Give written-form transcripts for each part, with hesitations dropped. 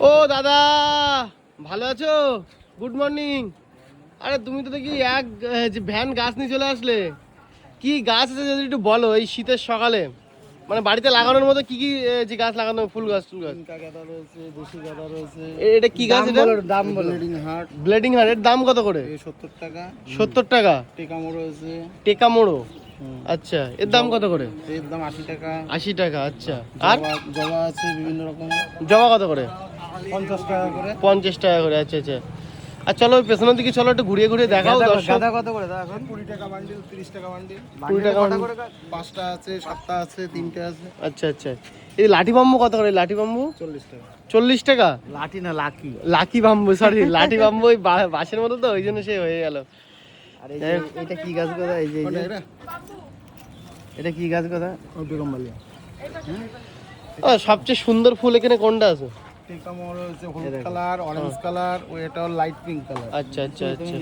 ও দাদা, ভালো আছো? Good morning. আরে তুমি তো দেখি এক যে ভ্যান গাছ নিয়ে চলে আসলে। কি গাছ আছে যদি একটু বলো, এই শীতের সকালে মানে বাড়িতে লাগানোর মতো কি কি যে গাছ লাগানো, ফুল গাছ টুল গাছ? গাঁদা রয়েছে, দেশি গাঁদা রয়েছে। এটা কি গাছ? এটা দাম বলো। Bleeding heart. ব্লিডিং হার্ট এর দাম কত করে? 70 টাকা। 70 টাকা। টেকামো রয়েছে। টেকামোড়ো, আচ্ছা, এর দাম কত করে? এর দাম 80 টাকা। 80 টাকা, আচ্ছা। আর জবা আছে বিভিন্ন রকম। জবা কত করে? 50 টাকা করে। 50 টাকা করে, আচ্ছা আচ্ছা। আর চলো ওই পেছনের দিকে চলো, একটু ঘুরিয়ে ঘুরিয়ে দেখাও। গাঁদা কত করে দাদা এখন? 20 টাকা বান্ডিল, 30 টাকা বান্ডিল। 20 টাকা কত করে? 5টা আছে, 7টা আছে, 3টে আছে। আচ্ছা আচ্ছা। এই লাঠি বাম্বু কত করে? লাঠি বাম্বু 40 টাকা। 40 টাকা। লাঠি না লাকি। লাকি বাম্বু, সরি, লাঠি বাম্বু ওই বাঁশের মতো, তো ওই জন্য সে হয়ে গেল। আর এটা কি গাছ কথা? এই যে এটা কি গাছ কথা? বেগমবালিয়া। সবচেয়ে সুন্দর ফুল এখানে কোনটা আছে? টেকামো রয়েছে, হলুদ কালার, অরেঞ্জ কালার, ও এটা লাইট পিঙ্ক কালার। আচ্ছা আচ্ছা আচ্ছা।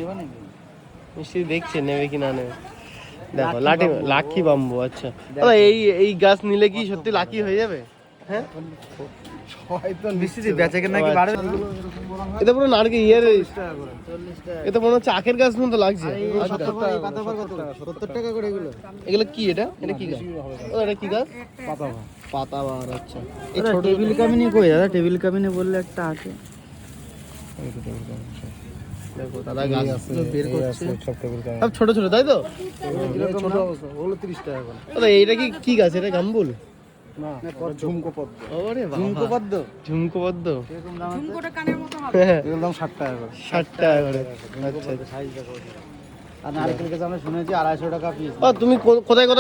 নিশ্চয়ই দেখছে নেবে কি না নেবে। দেখো লাকি বাম্বু, আচ্ছা। দাদা এই গাছ নিলে কি সত্যি লাকি হয়ে যাবে? হ্যাঁ, হয়তো নিশ্চিতই বেচাকেনা কি বাড়বে। এটা পুরো নারকেল ইয়ের, 40 টাকা করে। 40 টাকা। এটা মনে হচ্ছে আখের গাছ মতো লাগছে। 70 টাকা। পাতাবার কত? 70 টাকা করে এগুলো। এগুলো কি? এটা কি গাছ? ও এটা কি গাছ? পাতাবার। পাতাবার, আচ্ছা। এই ছোট টেবিল কামিনী কই দাদা? টেবিল কামিনী বললে একটা আছে। দেখো দাদা গাছ বের করছে, সব টেবিল কামিনী। সব ছোট ছোট, তাই তো? ছোট অবস্থা হলো 30 টাকা করে। দাদা এইটা কি গাছ? এটা গাম্বুল না, ঝুমকো পদ্ম। ওরে বাবা, ঝুমকো পদ্ম। ঝুমকো পদ্ম। এরকম দাম আছে। ঝুমকোটা কানের মতো হবে। এর দাম 60 টাকা করে। 60 টাকা করে, আচ্ছা। সাইজ দেখো। আর নারকেল গাছ আমরা শুনেছি 250 টাকা পিস। তুমি কোথায় কোথায়